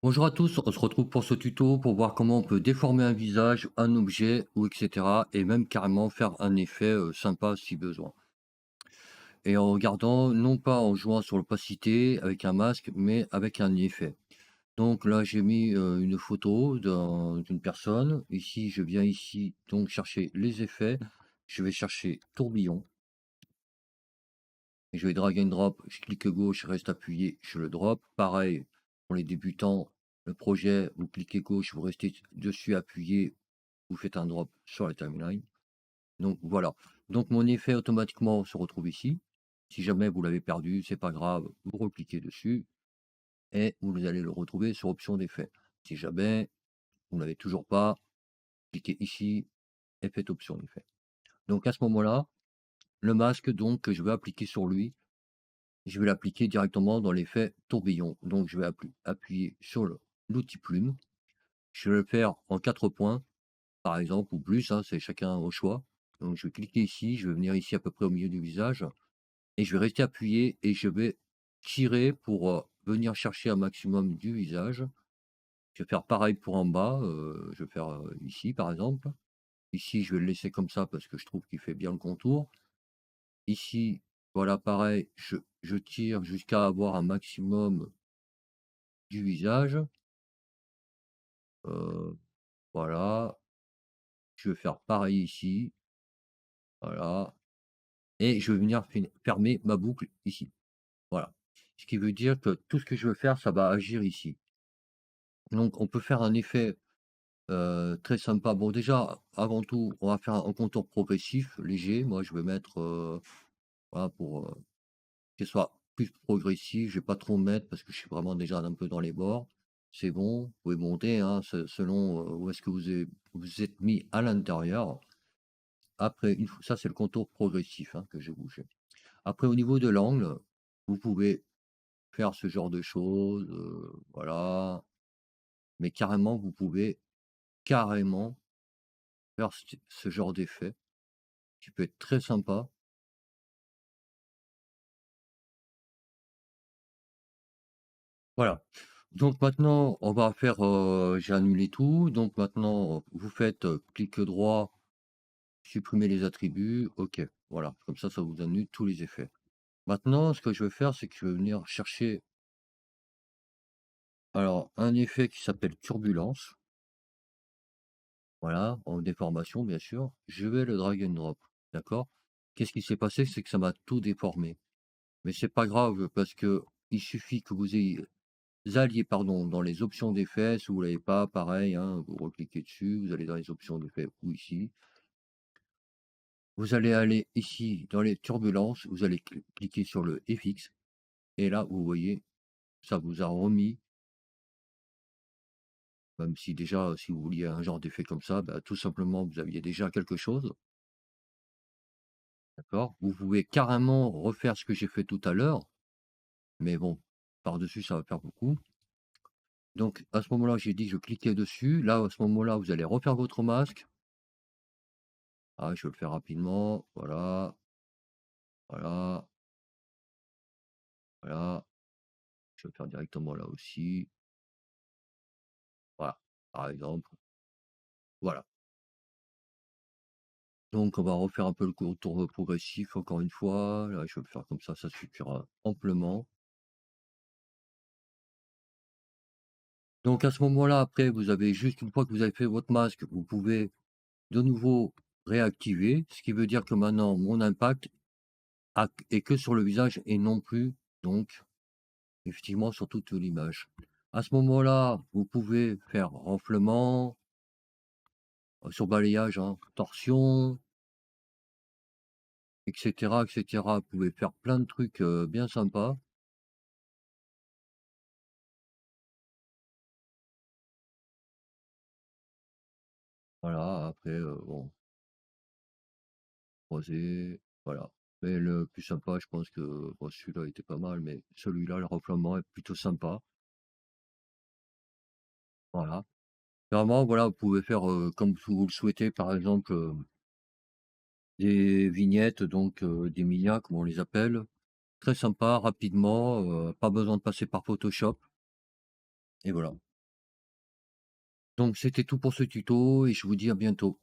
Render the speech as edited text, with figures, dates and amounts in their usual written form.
Bonjour à tous, on se retrouve pour ce tuto pour voir comment on peut déformer un visage, un objet ou etc. et même carrément faire un effet sympa si besoin. Et en regardant, non pas en jouant sur l'opacité avec un masque, mais avec un effet. Donc là, j'ai mis une photo d'une personne. Ici, je viens ici donc chercher les effets. Je vais chercher tourbillon et je vais drag and drop. Je clique gauche, je reste appuyé, je le drop. Pareil pour les débutants, le projet, vous cliquez gauche, vous restez dessus appuyé, vous faites un drop sur la timeline. Donc voilà. Donc mon effet automatiquement se retrouve ici. Si jamais vous l'avez perdu, c'est pas grave, vous recliquez dessus et vous allez le retrouver sur option d'effet. Si jamais vous n'avez toujours pas, cliquez ici et faites option d'effet. Donc à ce moment-là, le masque donc que je vais appliquer sur lui, je vais l'appliquer directement dans l'effet tourbillon. Donc je vais appuyer sur l'outil plume. Je vais le faire en 4 points, par exemple, ou plus, hein, c'est chacun au choix. Donc je vais cliquer ici, je vais venir ici à peu près au milieu du visage et je vais rester appuyé et je vais tirer pour venir chercher un maximum du visage. Je vais faire pareil pour en bas, je vais faire ici par exemple. Ici, je vais le laisser comme ça parce que je trouve qu'il fait bien le contour. Ici, voilà, pareil, je tire jusqu'à avoir un maximum du visage. Voilà, je vais faire pareil ici, voilà, et je vais venir fermer ma boucle ici. Voilà. Ce qui veut dire que tout ce que je veux faire, ça va agir ici. Donc on peut faire un effet, très sympa. Bon déjà, avant tout, on va faire un contour progressif, léger. Moi, je vais mettre, voilà, pour, que ce soit plus progressif. Je vais pas trop mettre parce que je suis vraiment déjà un peu dans les bords. C'est bon, vous pouvez monter, hein, selon, où est-ce que vous êtes mis à l'intérieur. Après une fois ça, c'est le contour progressif, hein, que j'ai bougé. Après au niveau de l'angle, vous pouvez faire ce genre de choses, voilà. Mais carrément, vous pouvez carrément faire ce genre d'effet qui peut être très sympa. Voilà. Donc maintenant, on va faire, j'ai annulé tout. Donc maintenant, vous faites, clic droit, supprimer les attributs, OK. Voilà, comme ça vous annule tous les effets. Maintenant, ce que je vais faire, c'est que je vais venir chercher, alors un effet qui s'appelle turbulence. Voilà, en déformation bien sûr. Je vais le drag and drop, d'accord? Qu'est-ce qui s'est passé? C'est que ça m'a tout déformé. Mais c'est pas grave parce que il suffit que alliez pardon, dans les options d'effets, si vous l'avez pas, pareil, hein, vous recliquez dessus, vous allez dans les options d'effets ou ici. Vous allez aller ici dans les turbulences, vous allez cliquer sur le FX et là, vous voyez, ça vous a remis, même si déjà, si vous vouliez un genre d'effet comme ça, bah, tout simplement, vous aviez déjà quelque chose, d'accord? Vous pouvez carrément refaire ce que j'ai fait tout à l'heure, mais bon, par-dessus, ça va faire beaucoup. Donc à ce moment-là, j'ai dit: «Je cliquais dessus». Là, à ce moment-là, vous allez refaire votre masque. Ah, je vais le faire rapidement. Voilà, voilà, voilà. Je vais le faire directement là aussi. Voilà, par exemple. Voilà. Donc on va refaire un peu le contour, progressif encore une fois. Là, je vais le faire comme ça suffira amplement. Donc à ce moment-là, après, vous avez juste une fois que vous avez fait votre masque, vous pouvez de nouveau réactiver. Ce qui veut dire que maintenant mon impact est que sur le visage et non plus donc effectivement sur toute l'image. À ce moment-là, vous pouvez faire renflement, sur balayage, hein, torsion, et cetera, et cetera. Vous pouvez faire plein de trucs, bien sympas. Voilà, après, bon, croisé, voilà. Mais le plus sympa, je pense que bon, celui-là était pas mal, mais celui-là, le renflement est plutôt sympa. Voilà. Vraiment, voilà, vous pouvez faire, comme vous le souhaitez, par exemple, des vignettes, donc des mignons, comme on les appelle. Très sympa, rapidement, pas besoin de passer par Photoshop et voilà. Donc c'était tout pour ce tuto et je vous dis à bientôt.